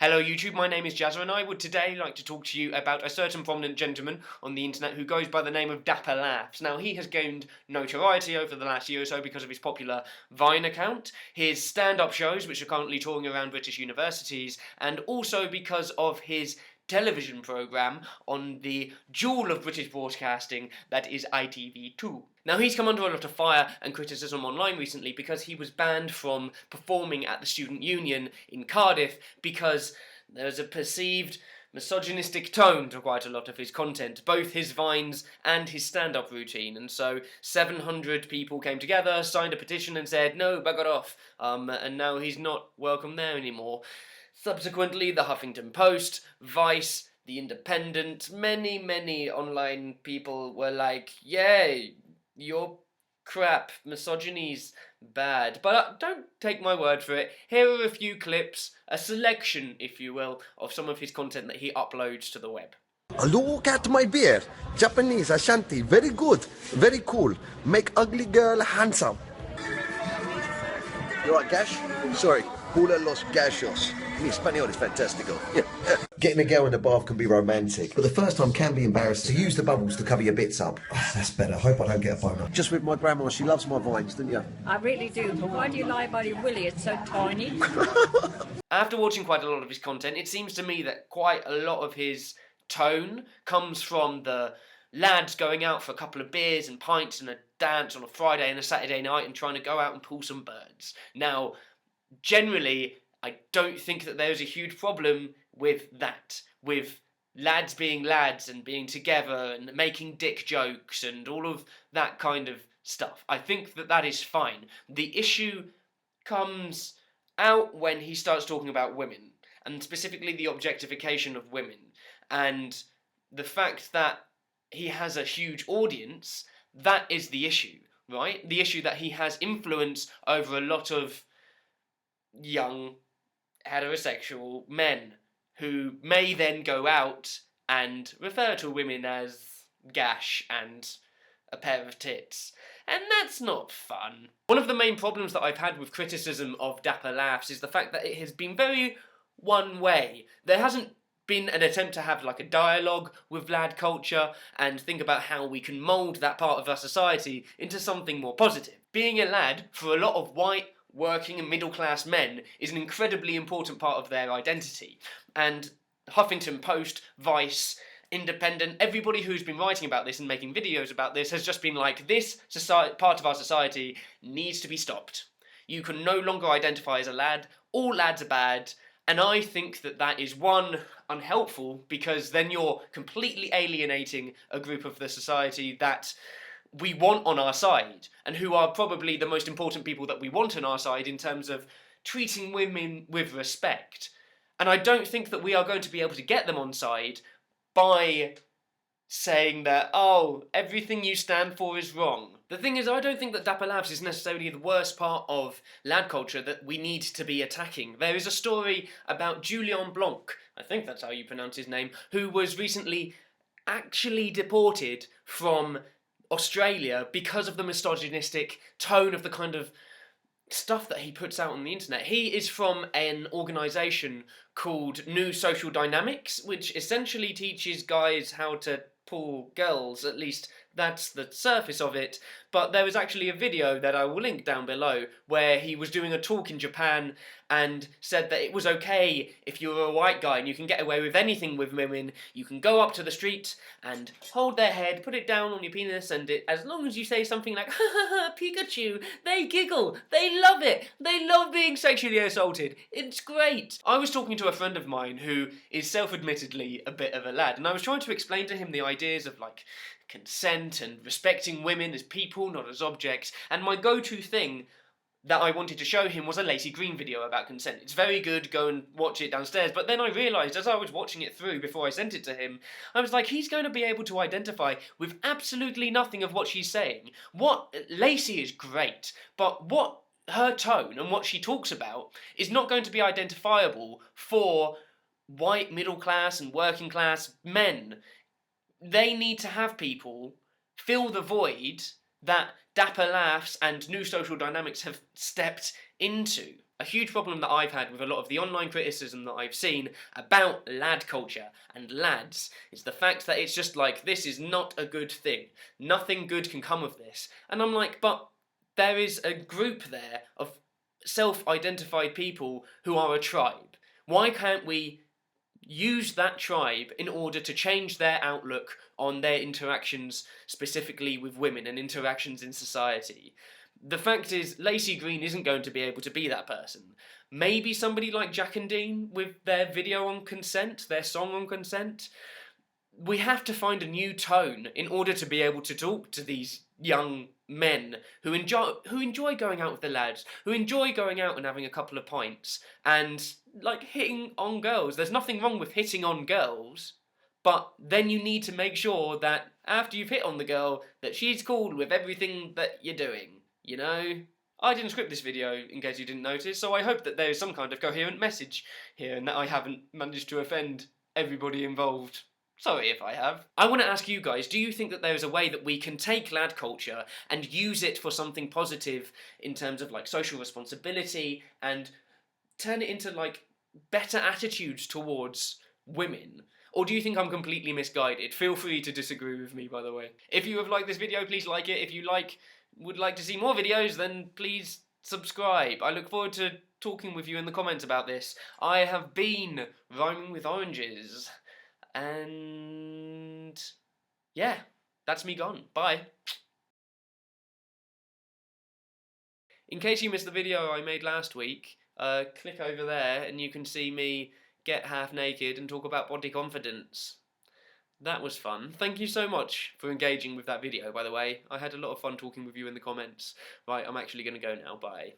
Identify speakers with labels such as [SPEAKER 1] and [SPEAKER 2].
[SPEAKER 1] Hello YouTube, my name is Jazza and I would today like to talk to you about a certain prominent gentleman on the internet who goes by the name of Dapper Laughs. Now he has gained notoriety over the last year or so because of his popular Vine account, his stand-up shows which are currently touring around British universities, and also because of his television programme on the jewel of British broadcasting that is ITV2. Now he's come under a lot of fire and criticism online recently because he was banned from performing at the Student Union in Cardiff because there's a perceived misogynistic tone to quite a lot of his content, both his vines and his stand-up routine, and so 700 people came together, signed a petition and said, no, bugger off, and now he's not welcome there anymore. Subsequently, the Huffington Post, Vice, The Independent, many online people were like, yeah, you're crap, misogyny's bad. But don't take my word for it. Here are a few clips, a selection, if you will, of some of his content that he uploads to the web.
[SPEAKER 2] Look at my beer. Japanese, Ashanti, very good, very cool. Make ugly girl handsome. You right, Gash? Sorry, Hula los Gashos. Mi español is fantastico. Getting a girl in the bath can be romantic, but the first time can be embarrassing. So use the bubbles to cover your bits up. Oh, that's better. Hope I don't get a boner. Just with my grandma, she loves my vines, didn't you?
[SPEAKER 3] I really do, but why do you lie about your willy? It's so tiny.
[SPEAKER 1] After watching quite a lot of his content, it seems to me that quite a lot of his tone comes from the lads going out for a couple of beers and pints and a dance on a Friday and a Saturday night and trying to go out and pull some birds. Now, generally, I don't think that there's a huge problem with that, with lads being lads and being together and making dick jokes and all of that kind of stuff. I think that that is fine. The issue comes out when he starts talking about women, and specifically the objectification of women, and the fact that he has a huge audience. That is the issue, right? The issue that he has influence over a lot of young heterosexual men who may then go out and refer to women as gash and a pair of tits. And that's not fun. One of the main problems that I've had with criticism of Dapper Laughs is the fact that it has been very one way. There hasn't been an attempt to have like a dialogue with lad culture and think about how we can mould that part of our society into something more positive. Being a lad, for a lot of white, working and middle-class men, is an incredibly important part of their identity. And Huffington Post, Vice, Independent, everybody who's been writing about this and making videos about this has just been like, this part of our society needs to be stopped. You can no longer identify as a lad, all lads are bad, and I think that that is, one, unhelpful, because then you're completely alienating a group of the society that we want on our side, and who are probably the most important people that we want on our side in terms of treating women with respect. And I don't think that we are going to be able to get them on side by saying that, oh, everything you stand for is wrong. The thing is, I don't think that Dapper Laughs is necessarily the worst part of lad culture that we need to be attacking. There is a story about Julien Blanc, I think that's how you pronounce his name, who was recently actually deported from Australia because of the misogynistic tone of the kind of stuff that he puts out on the internet. He is from an organisation called New Social Dynamics, which essentially teaches guys how to pull girls, at least that's the surface of it. But there was actually a video that I will link down below where he was doing a talk in Japan and said that it was okay if you were a white guy and you can get away with anything with women. You can go up to the street and hold their head, put it down on your penis, and as long as you say something like, ha ha ha, Pikachu, they giggle, they love it, they love being sexually assaulted, it's great. I was talking to a friend of mine who is self-admittedly a bit of a lad, and I was trying to explain to him the ideas of like consent and respecting women as people, not as objects, and my go-to thing that I wanted to show him was a Lacey Green video about consent. It's very good, go and watch it downstairs, but then I realised as I was watching it through before I sent it to him, I was like, he's going to be able to identify with absolutely nothing of what she's saying. Lacey is great, but what her tone and what she talks about is not going to be identifiable for white, middle class and working class men. They need to have people fill the void that Dapper Laughs and New Social Dynamics have stepped into. A huge problem that I've had with a lot of the online criticism that I've seen about lad culture and lads is the fact that it's just like, this is not a good thing. Nothing good can come of this. And I'm like, but there is a group there of self-identified people who are a tribe. Why can't we use that tribe in order to change their outlook on their interactions, specifically with women and interactions in society? The fact is, Lacey Green isn't going to be able to be that person. Maybe somebody like Jack and Dean with their video on consent, their song on consent. We have to find a new tone in order to be able to talk to these young men who enjoy going out with the lads, who enjoy going out and having a couple of pints and like hitting on girls. There's nothing wrong with hitting on girls, but then you need to make sure that after you've hit on the girl that she's cool with everything that you're doing, you know? I didn't script this video, in case you didn't notice, so I hope that there is some kind of coherent message here and that I haven't managed to offend everybody involved. Sorry if I have. I want to ask you guys, do you think that there is a way that we can take lad culture and use it for something positive in terms of like social responsibility and turn it into like better attitudes towards women? Or do you think I'm completely misguided? Feel free to disagree with me, by the way. If you have liked this video, please like it. If you would like to see more videos, then please subscribe. I look forward to talking with you in the comments about this. I have been Rhyming with Oranges. And yeah, that's me gone. Bye. In case you missed the video I made last week, click over there and you can see me get half naked and talk about body confidence. That was fun. Thank you so much for engaging with that video, by the way. I had a lot of fun talking with you in the comments. Right, I'm actually going to go now. Bye.